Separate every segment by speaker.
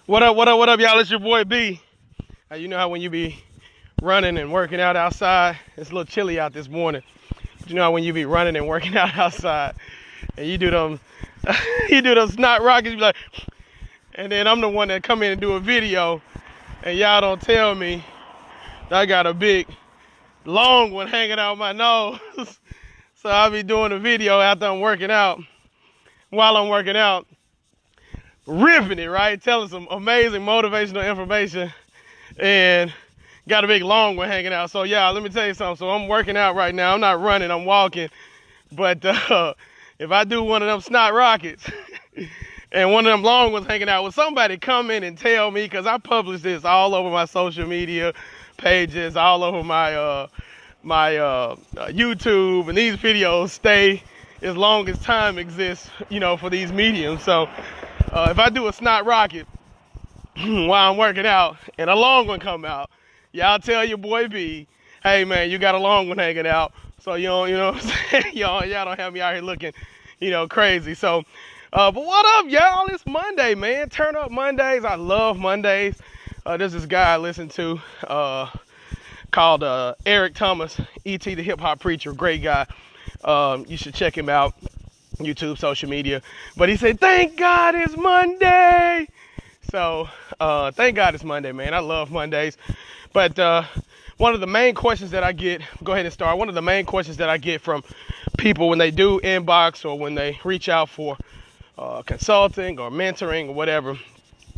Speaker 1: What up, what up, what up, y'all? It's your boy B. You know how when you be running and working out outside, it's a little chilly out this morning. But you know how when you be running and working out outside, and you do them, you do those snot rockets, you be like, and then I'm the one that come in and do a video, and y'all don't tell me that I got a big, long one hanging out my nose. So I'll be doing a video after I'm working out, while I'm working out, ripping it, right? Telling some amazing motivational information and got a big long one hanging out. So yeah, let me tell you something. So I'm working out right now. I'm not running, I'm walking. But if I do one of them snot rockets and one of them long ones hanging out, will somebody come in and tell me? Because I publish this all over my social media pages, all over my YouTube, and these videos stay as long as time exists, you know, for these mediums. So if I do a snot rocket while I'm working out and a long one come out, y'all tell your boy B, hey man, you got a long one hanging out. So you know what I'm saying? y'all don't have me out here looking, crazy. So, but what up, y'all? It's Monday, man. Turn up Mondays. I love Mondays. There's this guy I listen to called Eric Thomas, E.T. the Hip Hop Preacher. Great guy. You should check him out. YouTube, social media. But he said, thank God it's Monday. So thank God it's Monday, man. I love Mondays. But one of the main questions that I get, go ahead and start. One of the main questions that I get from people when they do inbox or when they reach out for consulting or mentoring or whatever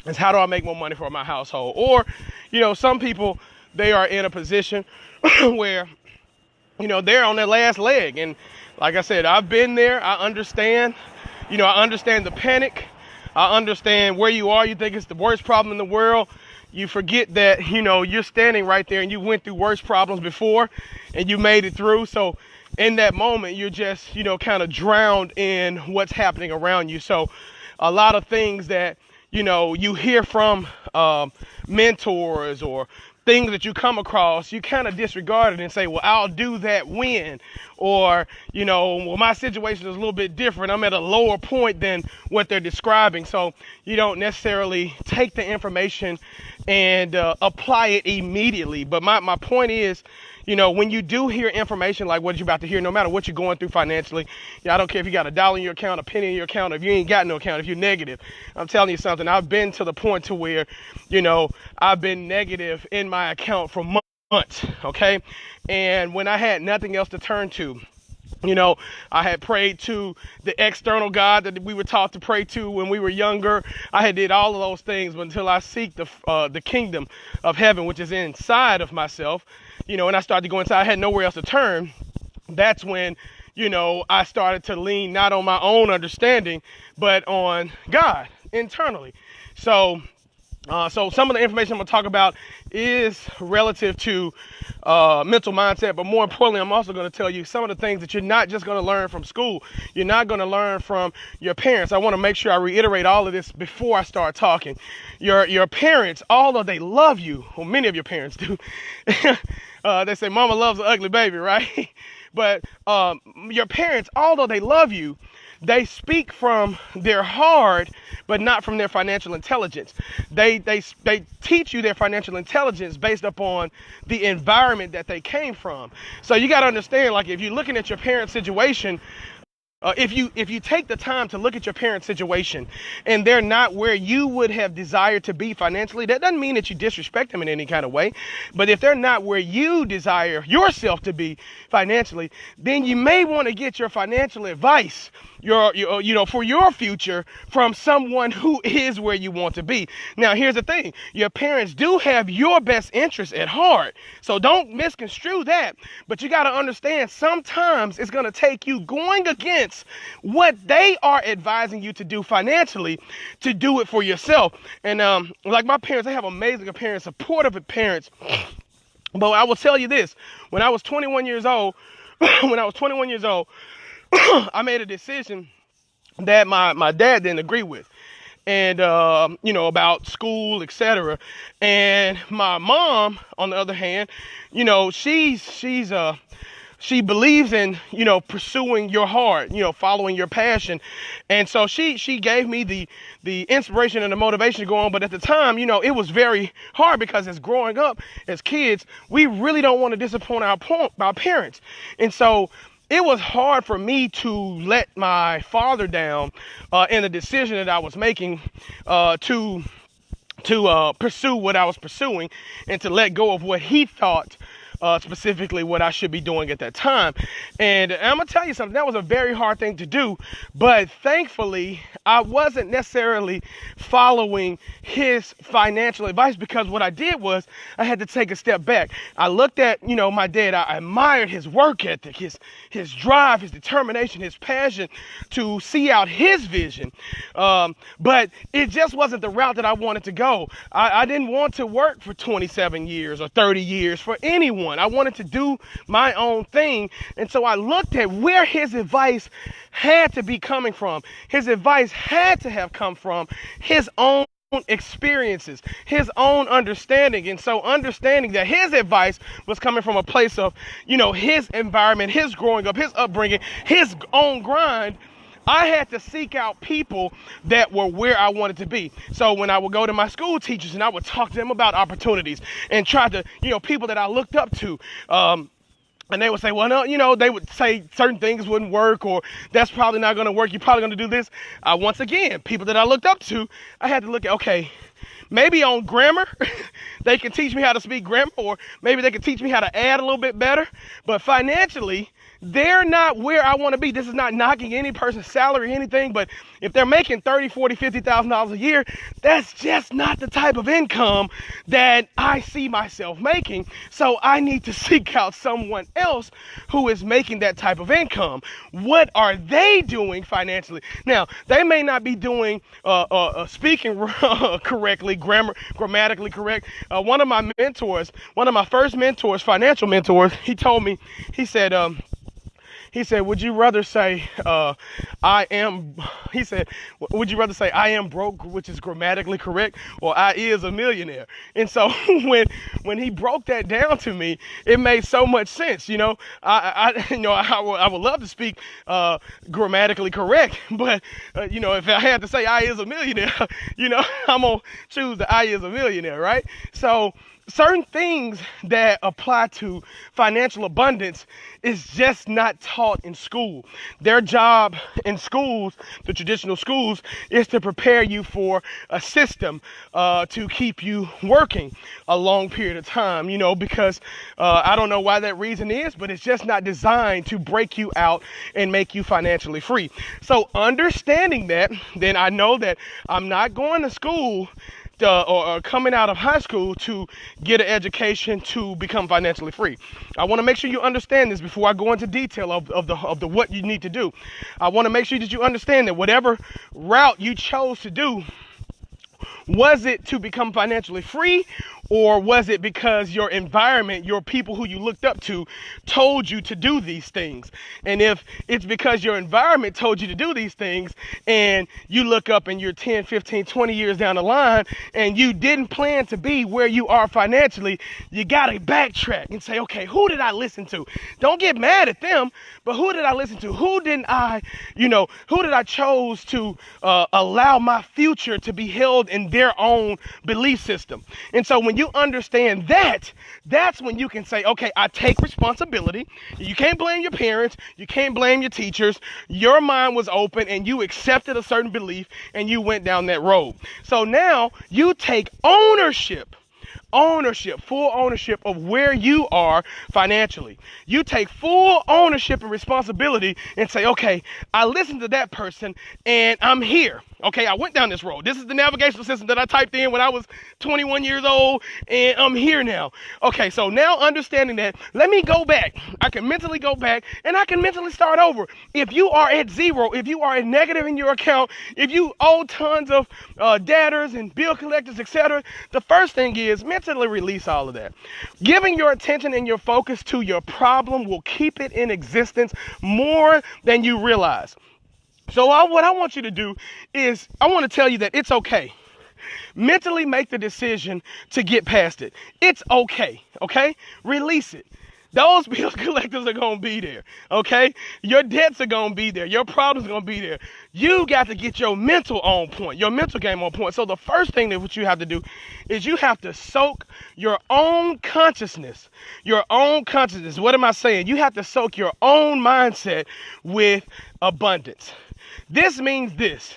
Speaker 1: is, how do I make more money for my household? Or, some people, they are in a position where, they're on their last leg. And like I said, I've been there. I understand. I understand the panic. I understand where you are. You think it's the worst problem in the world. You forget that, you're standing right there and you went through worse problems before and you made it through. So in that moment, you're just, kind of drowned in what's happening around you. So a lot of things that, you hear from mentors or things that you come across, you kind of disregard it and say, well, I'll do that when, or, well, my situation is a little bit different. I'm at a lower point than what they're describing. So you don't necessarily take the information and apply it immediately. But my point is, when you do hear information like what you're about to hear, no matter what you're going through financially, I don't care if you got $1 in your account, a penny in your account, if you ain't got no account, if you're negative, I'm telling you something. I've been to the point to where, I've been negative in my account for months, okay? And when I had nothing else to turn to, I had prayed to the external God that we were taught to pray to when we were younger. I had did all of those things, but until I seek the kingdom of heaven, which is inside of myself, and I started to go inside, I had nowhere else to turn. That's when, I started to lean not on my own understanding, but on God internally. So some of the information I'm going to talk about is relative to mental mindset, but more importantly, I'm also going to tell you some of the things that you're not just going to learn from school. You're not going to learn from your parents. I want to make sure I reiterate all of this before I start talking. Your parents, although they love you, well, many of your parents do, they say mama loves an ugly baby, right? But your parents, although they love you, they speak from their heart, but not from their financial intelligence. They teach you their financial intelligence based upon the environment that they came from. So you got to understand, like, if you're looking at your parents' situation, if you take the time to look at your parents' situation and they're not where you would have desired to be financially, that doesn't mean that you disrespect them in any kind of way. But if they're not where you desire yourself to be financially, then you may want to get your financial advice, for your future from someone who is where you want to be. Now, here's the thing. Your parents do have your best interest at heart. So don't misconstrue that. But you got to understand, sometimes it's going to take you going against what they are advising you to do financially to do it for yourself. And like my parents, they have amazing parents, supportive parents. But I will tell you this. When I was 21 years old, I made a decision that my dad didn't agree with, and about school, etc. And my mom, on the other hand, she's she believes in, pursuing your heart, following your passion. And so she gave me the inspiration and the motivation to go on. But at the time, it was very hard because as growing up as kids, we really don't want to disappoint our parents. And so it was hard for me to let my father down in the decision that I was making to pursue what I was pursuing and to let go of what he thought specifically what I should be doing at that time. And I'm gonna tell you something, that was a very hard thing to do, but thankfully I wasn't necessarily following his financial advice, because what I did was I had to take a step back. I looked at, my dad. I admired his work ethic, his drive, his determination, his passion to see out his vision. But it just wasn't the route that I wanted to go. I didn't want to work for 27 years or 30 years for anyone. I wanted to do my own thing. And so I looked at where his advice had to be coming from. His advice had to have come from his own experiences, his own understanding. And so understanding that his advice was coming from a place of, his environment, his growing up, his upbringing, his own grind, I had to seek out people that were where I wanted to be. So when I would go to my school teachers and I would talk to them about opportunities and try to, people that I looked up to, and they would say, well, no, they would say certain things wouldn't work, or that's probably not going to work. You're probably going to do this. Once again, people that I looked up to, I had to look at, okay, maybe on grammar, they can teach me how to speak grammar, or maybe they can teach me how to add a little bit better. But financially, they're not where I want to be. This is not knocking any person's salary or anything, but if they're making $30,000, $40,000, $50,000 a year, that's just not the type of income that I see myself making. So I need to seek out someone else who is making that type of income. What are they doing financially? Now, they may not be doing speaking correctly, grammatically correct. One of my first mentors, financial mentors, he told me, he said, would you rather say, would you rather say I am broke, which is grammatically correct, or I is a millionaire? And so when he broke that down to me, it made so much sense. I would love to speak grammatically correct, but if I had to say I is a millionaire, I'm gonna choose the I is a millionaire, right? So certain things that apply to financial abundance is just not taught in school. Their job in schools, the traditional schools, is to prepare you for a system to keep you working a long period of time, because I don't know why that reason is, but it's just not designed to break you out and make you financially free. So understanding that, then I know that I'm not going to school or coming out of high school to get an education to become financially free. I want to make sure you understand this before I go into detail of the what you need to do. I want to make sure that you understand that whatever route you chose to do, was it to become financially free, or was it because your environment, your people who you looked up to, told you to do these things? And if it's because your environment told you to do these things, and you look up and you're 10, 15, 20 years down the line, and you didn't plan to be where you are financially, you got to backtrack and say, okay, who did I listen to? Don't get mad at them, but who did I listen to? Who did I chose to allow my future to be held in their own belief system? And so when you understand that, that's when you can say, okay, I take responsibility. You can't blame your parents. You can't blame your teachers. Your mind was open and you accepted a certain belief and you went down that road. So now you take full ownership of where you are financially. You take full ownership and responsibility and say, okay, I listened to that person and I'm here. Okay, I went down this road. This is the navigational system that I typed in when I was 21 years old, and I'm here now. Okay, so now understanding that, let me go back. I can mentally go back, and I can mentally start over. If you are at zero, if you are at negative in your account, if you owe tons of debtors and bill collectors, etc., the first thing is mentally release all of that. Giving your attention and your focus to your problem will keep it in existence more than you realize. So what I want you to do is, I want to tell you that it's okay. Mentally make the decision to get past it. It's okay, okay? Release it. those bill collectors are going to be there, okay? Your debts are going to be there. Your problems are going to be there. You got to get your mental on point, your mental game on point. So the first thing that what you have to do is you have to soak your own consciousness, your own consciousness. What am I saying? You have to soak your own mindset with abundance. This means this.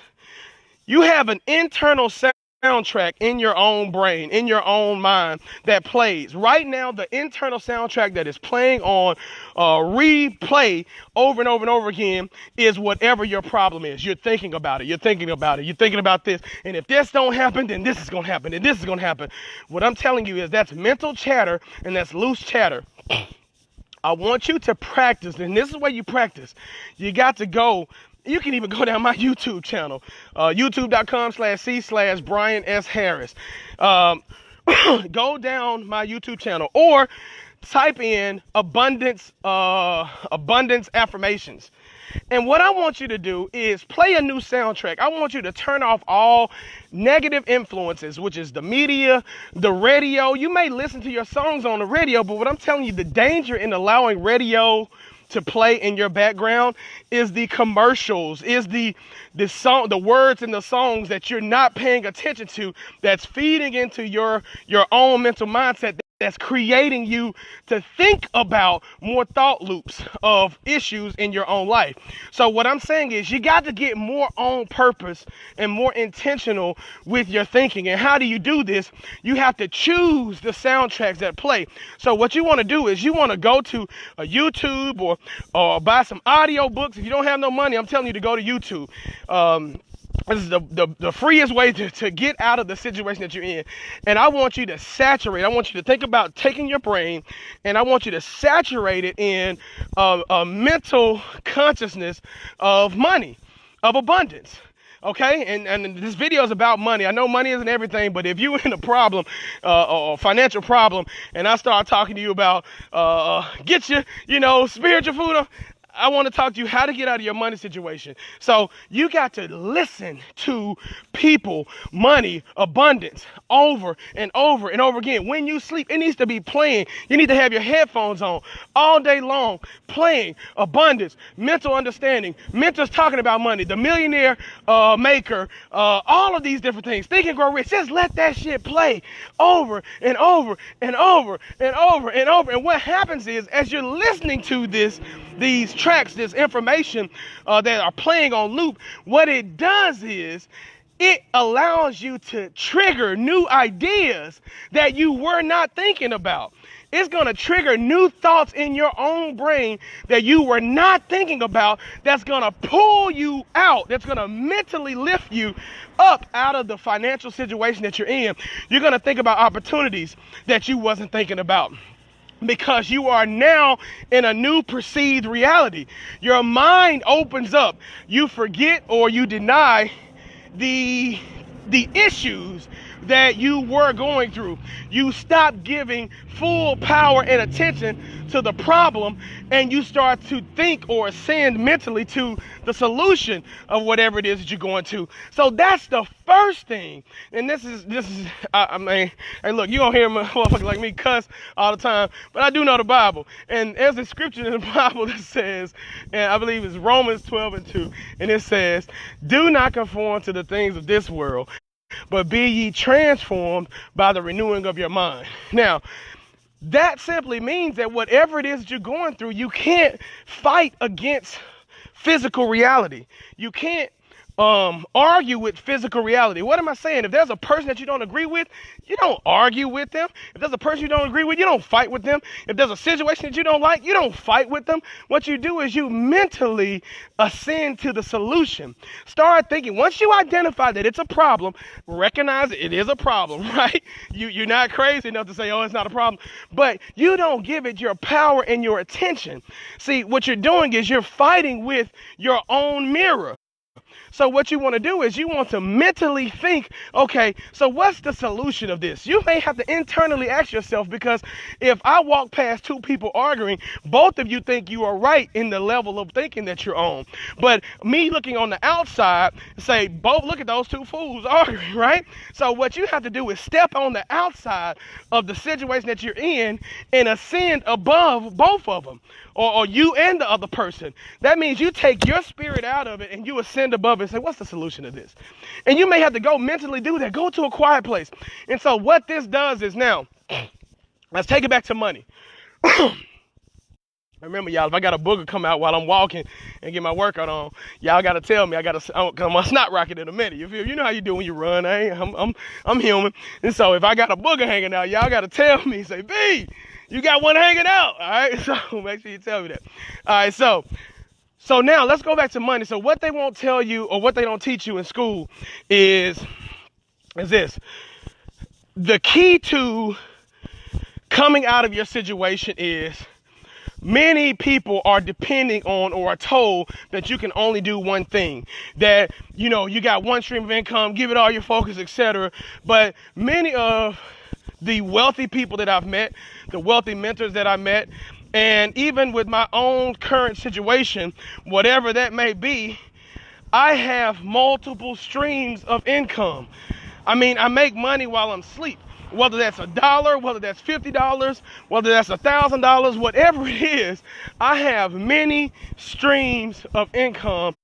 Speaker 1: You have an internal soundtrack in your own brain, in your own mind that plays. Right now, the internal soundtrack that is playing on replay over and over and over again is whatever your problem is. You're thinking about it. You're thinking about it. You're thinking about this. And if this don't happen, then this is going to happen. And this is going to happen. What I'm telling you is that's mental chatter and that's loose chatter. I want you to practice, and this is where you practice. You got to go. You can even go down my YouTube channel, youtube.com/C/Brian S. Harris. Go down my YouTube channel or type in abundance affirmations. And what I want you to do is play a new soundtrack. I want you to turn off all negative influences, which is the media, the radio. You may listen to your songs on the radio, but what I'm telling you, the danger in allowing radio to play in your background is the commercials, is the song, the words in the songs that you're not paying attention to, that's feeding into your own mental mindset, that's creating you to think about more thought loops of issues in your own life. So what I'm saying is you got to get more on purpose and more intentional with your thinking. And how do you do this? You have to choose the soundtracks that play. So what you want to do is you want to go to a YouTube or buy some audio books. If you don't have no money, I'm telling you to go to YouTube. This is the freest way to get out of the situation that you're in. And I want you to saturate. I want you to think about taking your brain and I want you to saturate it in a mental consciousness of money, of abundance. Okay, and this video is about money. I know money isn't everything, but if you're in a problem, or financial problem, and I start talking to you about get your, spiritual food, I want to talk to you how to get out of your money situation. So you got to listen to people, money, abundance, over and over and over again. When you sleep, it needs to be playing. You need to have your headphones on all day long, playing abundance, mental understanding, mentors talking about money, the millionaire maker, all of these different things. Think and Grow Rich. Just let that shit play over and over and over and over and over. And what happens is, as you're listening to these tracks, this information that are playing on loop, what it does is it allows you to trigger new ideas that you were not thinking about. It's going to trigger new thoughts in your own brain that you were not thinking about, that's going to pull you out, that's going to mentally lift you up out of the financial situation that you're in. You're going to think about opportunities that you wasn't thinking about, because you are now in a new perceived reality. Your mind opens up. You forget or you deny the issues that you were going through. You stop giving full power and attention to the problem, and you start to think or ascend mentally to the solution of whatever it is that you're going to. So that's the first thing. And this is I mean, hey, look, you don't hear a motherfucker like me cuss all the time, but I do know the Bible. And there's a scripture in the Bible that says, and I believe it's Romans 12:2, and it says, "Do not conform to the things of this world, but be ye transformed by the renewing of your mind." Now, that simply means that whatever it is that you're going through, you can't fight against physical reality. You can't argue with physical reality. What am I saying? If there's a person that you don't agree with, you don't argue with them. If there's a person you don't agree with, you don't fight with them. If there's a situation that you don't like, you don't fight with them. What you do is you mentally ascend to the solution. Start thinking. Once you identify that it's a problem, recognize it is a problem, right? You're not crazy enough to say, oh, it's not a problem. But you don't give it your power and your attention. See, what you're doing is you're fighting with your own mirror. So what you want to do is you want to mentally think, okay, so what's the solution of this? You may have to internally ask yourself, because if I walk past two people arguing, both of you think you are right in the level of thinking that you're on. But me looking on the outside, say, both look at those two fools arguing, right? So what you have to do is step on the outside of the situation that you're in and ascend above both of them, or you and the other person. That means you take your spirit out of it and you ascend above it and say, what's the solution to this? And you may have to go mentally do that. Go to a quiet place. And so what this does is, now, let's take it back to money. Remember, y'all, if I got a booger come out while I'm walking and get my workout on, y'all got to tell me. Cause I'm a snot rocket in a minute. You know how you do when you run. I'm human. And so if I got a booger hanging out, y'all got to tell me. Say, B, you got one hanging out. All right. So make sure you tell me that. All right. So now let's go back to money. So what they won't tell you, or what they don't teach you in school is this. The key to coming out of your situation is, many people are depending on, or are told that you can only do one thing, that, you got one stream of income, give it all your focus, etc. But many of the wealthy people that I've met, the wealthy mentors that I met, and even with my own current situation, whatever that may be, I have multiple streams of income. I mean, I make money while I'm asleep. Whether that's $1, whether that's $50, whether that's $1,000, whatever it is, I have many streams of income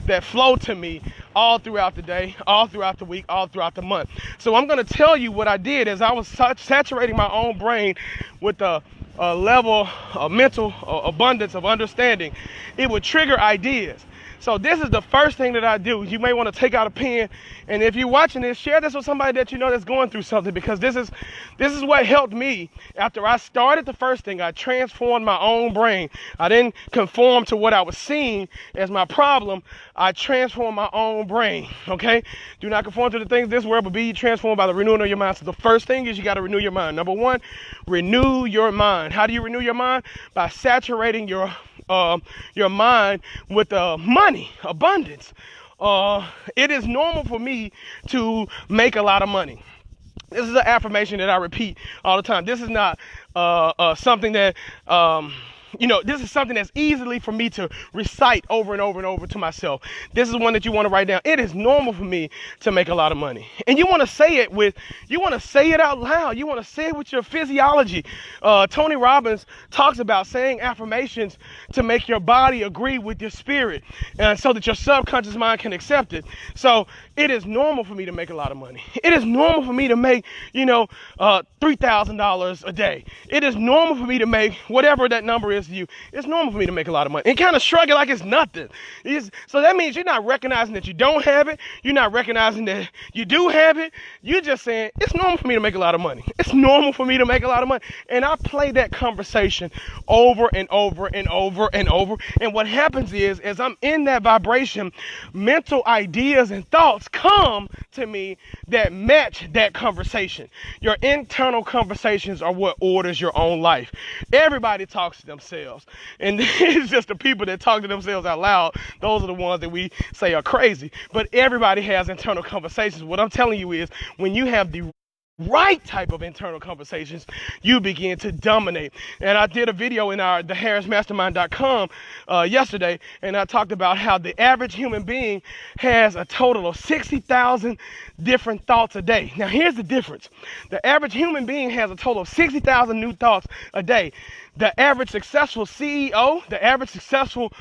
Speaker 1: that flow to me all throughout the day, all throughout the week, all throughout the month. So I'm going to tell you what I did as I was saturating my own brain with a level of mental abundance of understanding. It would trigger ideas. So this is the first thing that I do. You may want to take out a pen, and if you're watching this, share this with somebody that you know that's going through something, because this is what helped me. After I started the first thing, I transformed my own brain. I didn't conform to what I was seeing as my problem. I transformed my own brain, okay? Do not conform to the things of this world, but be transformed by the renewing of your mind. So the first thing is you got to renew your mind. Number one, renew your mind. How do you renew your mind? By saturating your mind with money, abundance. It is normal for me to make a lot of money. This is an affirmation that I repeat all the time. This is not something that this is something that's easily for me to recite over and over and over to myself. This is one that you want to write down. It is normal for me to make a lot of money. And you want to say it out loud. You want to say it with your physiology. Tony Robbins talks about saying affirmations to make your body agree with your spirit, so that your subconscious mind can accept it. So it is normal for me to make a lot of money. It is normal for me to make, $3,000 a day. It is normal for me to make whatever that number is to you. It's normal for me to make a lot of money. And kind of shrug it like it's nothing. So that means you're not recognizing that you don't have it. You're not recognizing that you do have it. You're just saying, it's normal for me to make a lot of money. It's normal for me to make a lot of money. And I play that conversation over and over and over and over. And what happens is, as I'm in that vibration, mental ideas and thoughts come to me that match that conversation. Your internal conversations are what orders your own life. Everybody talks to themselves, and it's just the people that talk to themselves out loud, those are the ones that we say are crazy. But everybody has internal conversations. What I'm telling you is, when you have the right type of internal conversations, you begin to dominate. And I did a video in our theharrismastermind.com yesterday, and I talked about how the average human being has a total of 60,000 different thoughts a day. Now here's the difference. The average human being has a total of 60,000 new thoughts a day. The average successful CEO, the average successful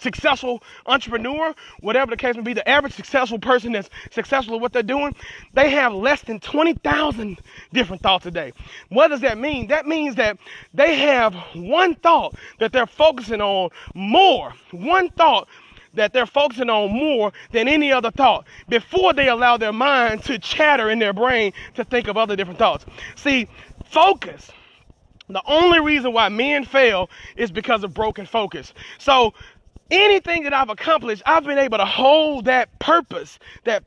Speaker 1: successful entrepreneur, whatever the case may be, the average successful person that's successful at what they're doing, they have less than 20,000 different thoughts a day. What does that mean? That means that they have one thought that they're focusing on more, one thought that they're focusing on more than any other thought before they allow their mind to chatter in their brain to think of other different thoughts. See, focus. The only reason why men fail is because of broken focus. So anything that I've accomplished, I've been able to hold that purpose, that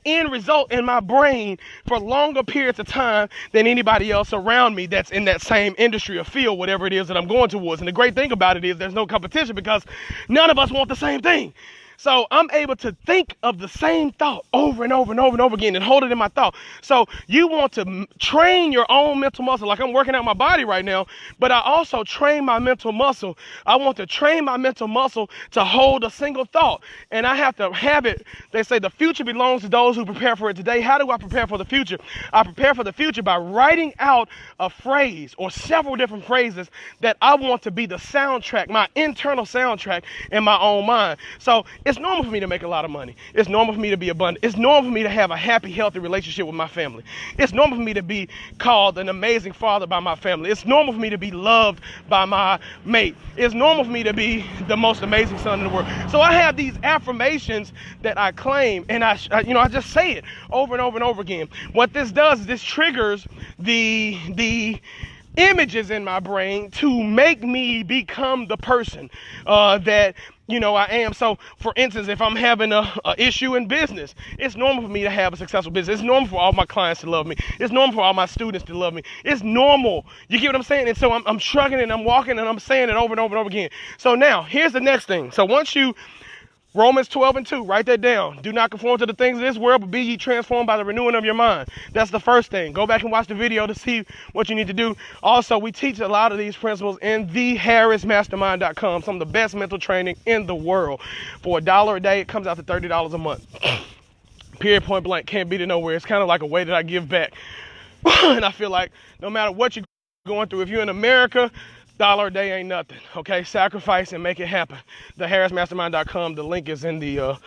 Speaker 1: end result in my brain for longer periods of time than anybody else around me that's in that same industry or field, whatever it is that I'm going towards. And the great thing about it is there's no competition because none of us want the same thing. So I'm able to think of the same thought over and over and over and over again and hold it in my thought. So you want to train your own mental muscle. Like I'm working out my body right now, but I also train my mental muscle. I want to train my mental muscle to hold a single thought. And I have to have it. They say the future belongs to those who prepare for it today. How do I prepare for the future? I prepare for the future by writing out a phrase or several different phrases that I want to be the soundtrack, my internal soundtrack in my own mind. So it's normal for me to make a lot of money. It's normal for me to be abundant. It's normal for me to have a happy, healthy relationship with my family. It's normal for me to be called an amazing father by my family. It's normal for me to be loved by my mate. It's normal for me to be the most amazing son in the world. So I have these affirmations that I claim, and I just say it over and over and over again. What this does is this triggers the images in my brain to make me become the person that I am. So for instance, if I'm having a issue in business, it's normal for me to have a successful business. It's normal for all my clients to love me. It's normal for all my students to love me. It's normal. You get what I'm saying? And so I'm shrugging and I'm walking and I'm saying it over and over and over again. So now here's the next thing. So once you Romans 12:2, write that down. Do not conform to the things of this world, but be ye transformed by the renewing of your mind. That's the first thing. Go back and watch the video to see what you need to do. Also, we teach a lot of these principles in theharrismastermind.com, some of the best mental training in the world. For $1 a day, it comes out to $30 a month. Period, point blank. Can't beat it nowhere. It's kind of like a way that I give back. And I feel like no matter what you're going through, if you're in America, $1 a day ain't nothing, okay? Sacrifice and make it happen. TheHarrisMastermind.com, the link is in the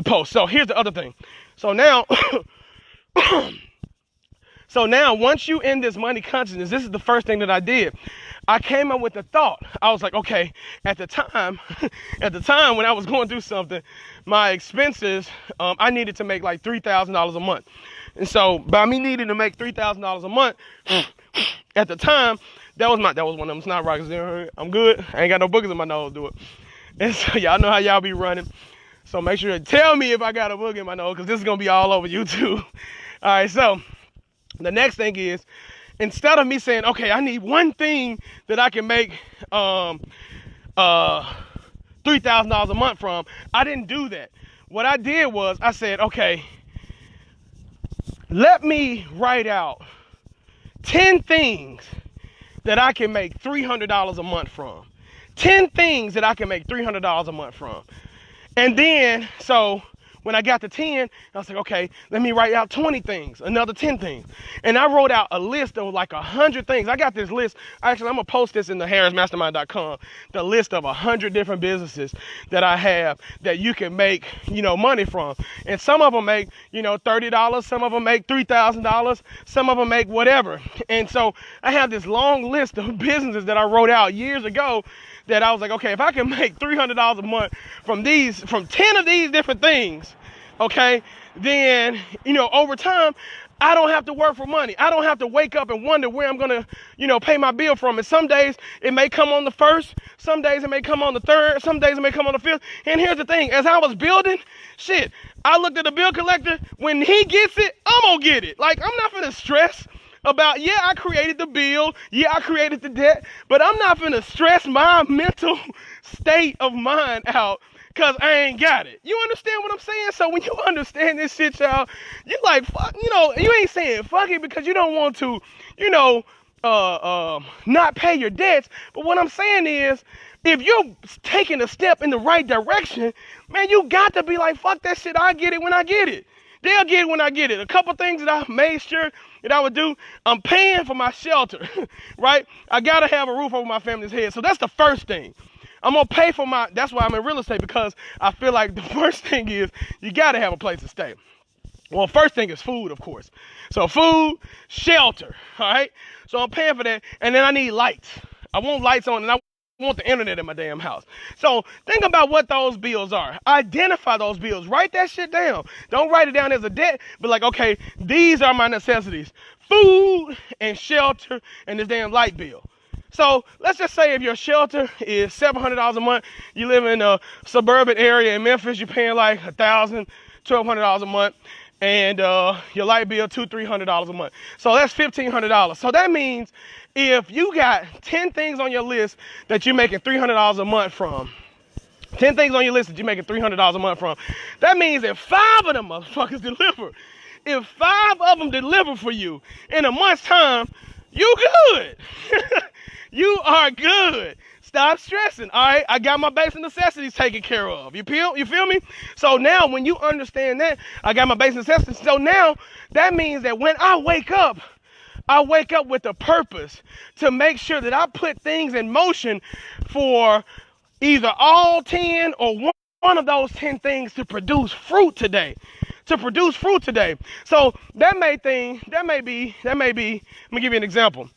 Speaker 1: post. So here's the other thing. So now, once you in this money consciousness, this is the first thing that I did. I came up with the thought. I was like, okay, at the time when I was going through something, my expenses, I needed to make like $3,000 a month. And so by me needing to make $3,000 a month, at the time, that was one of them. It's not rocket. I'm good. I ain't got no boogers in my nose, do it. And so y'all know how y'all be running. So make sure to tell me if I got a booger in my nose, because this is going to be all over YouTube. All right, so the next thing is, instead of me saying, okay, I need one thing that I can make $3,000 a month from, I didn't do that. What I did was I said, okay, let me write out 10 things that I can make $300 a month from. 10 things that I can make $300 a month from. And then, so when I got to 10, I was like, okay, let me write out 20 things, another 10 things. And I wrote out a list of like 100 things. I got this list. Actually, I'm going to post this in the harrismastermind.com, the list of 100 different businesses that I have that you can make, money from. And some of them make, $30. Some of them make $3,000. Some of them make whatever. And so I have this long list of businesses that I wrote out years ago that I was like, okay, if I can make $300 a month from 10 of these different things, okay, then, over time, I don't have to work for money. I don't have to wake up and wonder where I'm going to, pay my bill from. And some days it may come on the 1st. Some days it may come on the 3rd. Some days it may come on the 5th. And here's the thing. As I was building, I looked at the bill collector. When he gets it, I'm going to get it. Like, I'm not going to stress about, I created the bill. I created the debt. But I'm not going to stress my mental state of mind out because I ain't got it. You understand what I'm saying? So when you understand this shit, y'all, you like, fuck, you ain't saying fuck it because you don't want to, not pay your debts. But what I'm saying is, if you're taking a step in the right direction, man, you got to be like, fuck that shit. I get it when I get it. They'll get it when I get it. A couple things that I made sure that I would do. I'm paying for my shelter, right? I got to have a roof over my family's head. So that's the first thing. I'm going to pay for that's why I'm in real estate, because I feel like the first thing is you got to have a place to stay. Well, first thing is food, of course. So food, shelter, all right? So I'm paying for that. And then I need lights. I want lights on, and I want the internet in my damn house. So think about what those bills are. Identify those bills. Write that shit down. Don't write it down as a debt, but like, okay, these are my necessities. Food and shelter and this damn light bill. So let's just say if your shelter is $700 a month, you live in a suburban area in Memphis, you're paying like $1,000, $1,200 a month, and your light bill $200-300 a month. So that's $1,500. So that means if you got 10 things on your list that you're making $300 a month from, 10 things on your list that you're making $300 a month from, that means that 5 of them motherfuckers deliver. If 5 of them deliver for you in a month's time, you good. You are good. Stop stressing, all right? I got my basic necessities taken care of. You feel me? So now when you understand that, I got my basic necessities. So now that means that when I wake up with a purpose to make sure that I put things in motion for either all 10 or one of those 10 things to produce fruit today. So that may be, let me give you an example.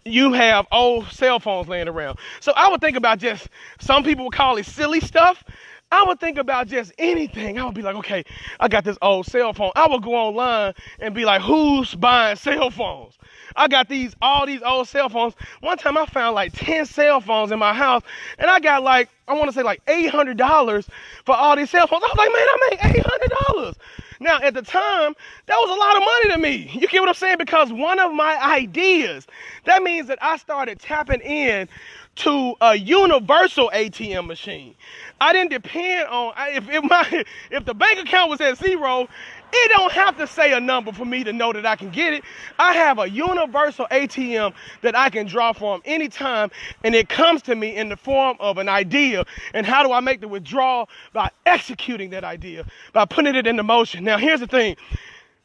Speaker 1: You have old cell phones laying around. So I would think about just, some people would call it silly stuff. I would think about just anything. I would be like, okay, I got this old cell phone. I would go online and be like, who's buying cell phones? I got all these old cell phones. One time I found like 10 cell phones in my house, and I got like, I want to say like $800 for all these cell phones. I was like, man, I made $800. Now, at the time, that was a lot of money to me. You get what I'm saying? Because one of my ideas, that means that I started tapping in to a universal ATM machine. I didn't depend on, if the bank account was at zero, it don't have to say a number for me to know that I can get it. I have a universal ATM that I can draw from anytime, and it comes to me in the form of an idea. And how do I make the withdrawal? By executing that idea, by putting it into motion. Now, here's the thing.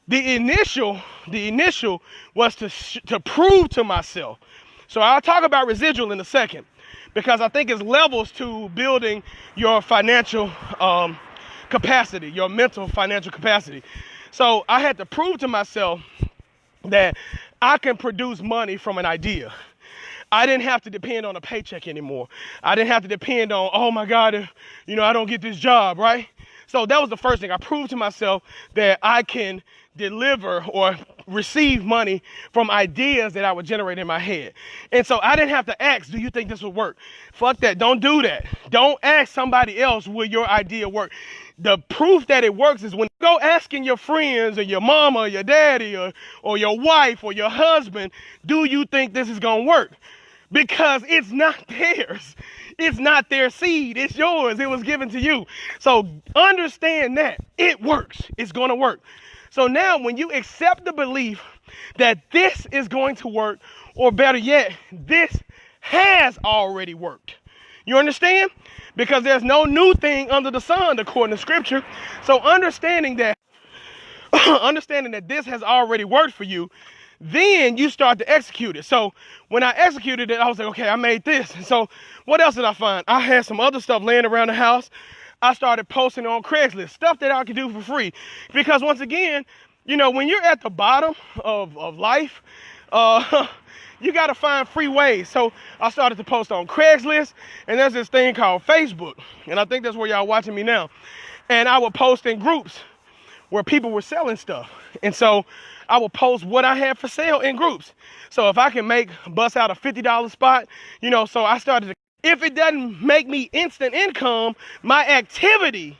Speaker 1: The initial was to prove to myself. So I'll talk about residual in a second, because I think it's levels to building your financial capacity, your mental financial capacity. So I had to prove to myself that I can produce money from an idea. I didn't have to depend on a paycheck anymore. I didn't have to depend on, oh my God, I don't get this job, right? So that was the first thing. I proved to myself that I can deliver or receive money from ideas that I would generate in my head. And so I didn't have to ask, do you think this will work? Fuck that. Don't do that. Don't ask somebody else, will your idea work? The proof that it works is when you go asking your friends or your mama or your daddy or your wife or your husband, do you think this is going to work? Because it's not theirs. It's not their seed. It's yours. It was given to you. So understand that it works. It's going to work. So now when you accept the belief that this is going to work, or better yet, this has already worked. You understand? Because there's no new thing under the sun, according to scripture. So understanding that this has already worked for you, then you start to execute it. So when I executed it, I was like, okay, I made this. So what else did I find? I had some other stuff laying around the house. I started posting on Craigslist, stuff that I could do for free. Because once again, when you're at the bottom of life, you got to find free ways. So I started to post on Craigslist, and there's this thing called Facebook. And I think that's where y'all watching me now. And I would post in groups where people were selling stuff. And so I would post what I had for sale in groups. So if I can bust out a $50 spot, so I started to, if it doesn't make me instant income, my activity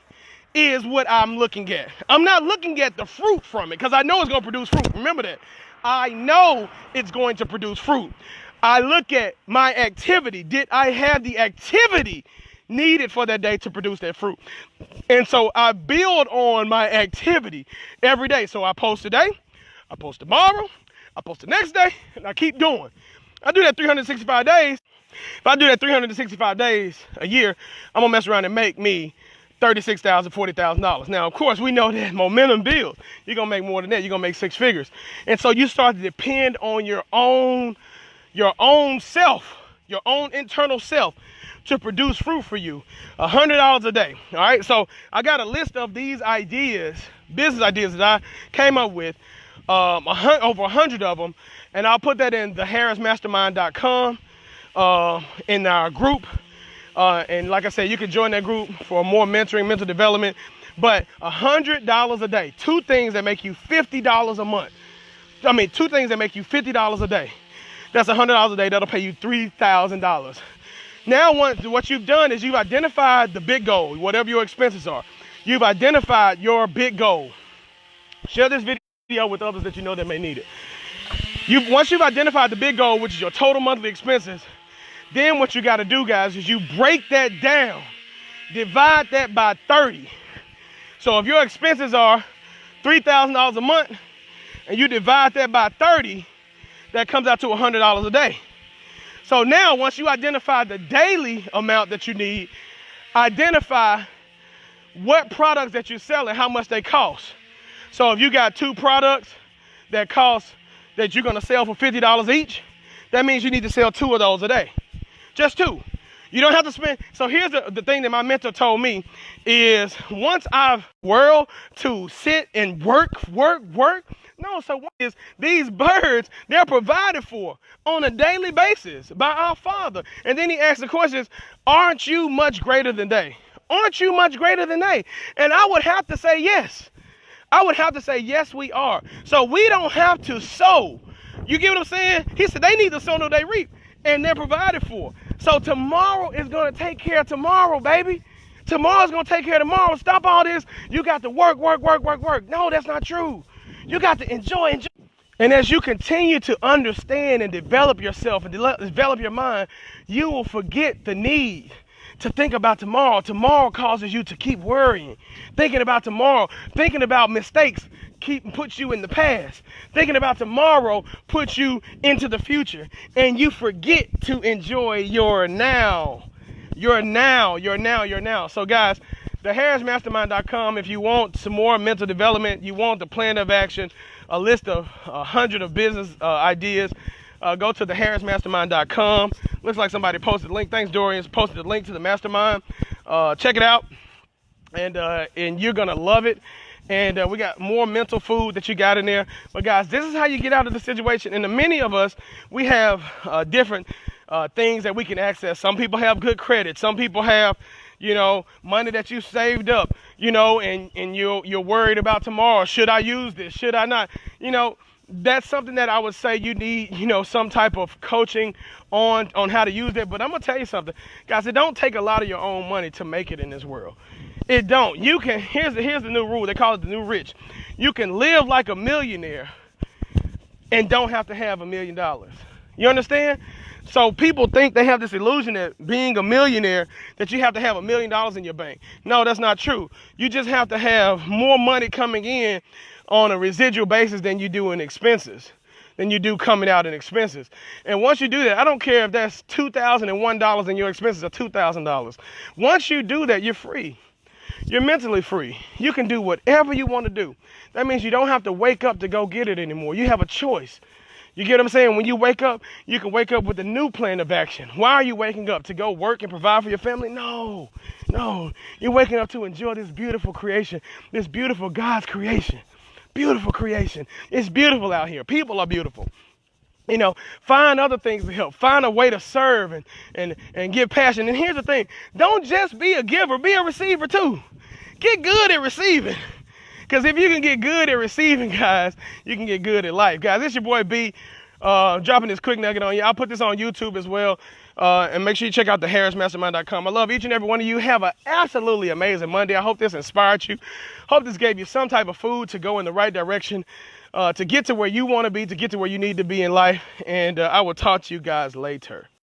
Speaker 1: is what I'm looking at. I'm not looking at the fruit from it, because I know it's going to produce fruit. Remember that. I know it's going to produce fruit. I look at my activity. Did I have the activity needed for that day to produce that fruit? And so I build on my activity every day. So I post today, I post tomorrow, I post the next day, and I keep doing. I do that 365 days. If I do that 365 days a year, I'm going to mess around and make me $36,000, $40,000. Now, of course, we know that momentum builds. You're going to make more than that. You're going to make 6 figures. And so you start to depend on your own self, your own internal self, to produce fruit for you. $100 a day. All right. So I got a list of these ideas, business ideas that I came up with, over 100 of them. And I'll put that in theharrismastermind.com in our group. And like I said, you can join that group for more mentoring, mental development. But $100 a day, 2 things that make you $50 a month. 2 things that make you $50 a day. That's $100 a day. That'll pay you $3,000. Now, what you've done is you've identified the big goal, whatever your expenses are. You've identified your big goal. Share this video with others that you know that may need it. Once you've identified the big goal, which is your total monthly expenses, then what you got to do, guys, is you break that down. Divide that by 30. So if your expenses are $3,000 a month and you divide that by 30, that comes out to $100 a day. So now, once you identify the daily amount that you need, identify what products that you're selling, how much they cost. So if you got 2 products that you're going to sell for $50 each, that means you need to sell 2 of those a day. Just 2. You don't have to spend. So here's the thing that my mentor told me is once I've world to sit and work. No, so what is these birds, they're provided for on a daily basis by our Father. And then he asked the questions, aren't you much greater than they? Aren't you much greater than they? And I would have to say yes. I would have to say, yes, we are. So we don't have to sow. You get what I'm saying? He said they need to sow, no, they reap. And they're provided for. So tomorrow is going to take care of tomorrow, baby. Tomorrow's going to take care of tomorrow. Stop all this. You got to work. No, that's not true. You got to enjoy. And as you continue to understand and develop yourself and develop your mind, you will forget the need to think about tomorrow. Tomorrow causes you to keep worrying. Thinking about tomorrow, thinking about mistakes, puts you in the past. Thinking about tomorrow puts you into the future. And you forget to enjoy your now. Your now. So guys, theharrismastermind.com, if you want some more mental development, you want the plan of action, a list of 100 of business ideas, go to theharrismastermind.com. Looks like somebody posted the link. Thanks, Dorian. Posted the link to the mastermind. Check it out, and you're gonna love it. And we got more mental food that you got in there. But guys, this is how you get out of the situation. And many of us, we have different things that we can access. Some people have good credit. Some people have, money that you saved up, and you're worried about tomorrow. Should I use this? Should I not? That's something that I would say you need, some type of coaching on how to use that. But I'm going to tell you something, guys, it don't take a lot of your own money to make it in this world. It don't. You can, here's the new rule. They call it the new rich. You can live like a millionaire and don't have to have $1 million. You understand? So people think they have this illusion that being a millionaire, that you have to have $1 million in your bank. No, that's not true. You just have to have more money coming in on a residual basis than you do in expenses, than you do coming out in expenses. And once you do that, I don't care if that's $2,001 and your expenses are $2,000. Once you do that, you're free. You're mentally free. You can do whatever you want to do. That means you don't have to wake up to go get it anymore. You have a choice. You get what I'm saying? When you wake up, you can wake up with a new plan of action. Why are you waking up? To go work and provide for your family? No. You're waking up to enjoy this beautiful creation, this beautiful God's creation. Beautiful creation. It's beautiful out here. People are beautiful. Find other things to help. Find a way to serve and give passion. And here's the thing. Don't just be a giver. Be a receiver too. Get good at receiving. Because if you can get good at receiving, guys, you can get good at life. Guys, this your boy B, dropping this quick nugget on you. I'll put this on YouTube as well. And make sure you check out theharrismastermind.com. I love each and every one of you. Have an absolutely amazing Monday. I hope this inspired you. Hope this gave you some type of food to go in the right direction, to get to where you want to be, to get to where you need to be in life. And I will talk to you guys later.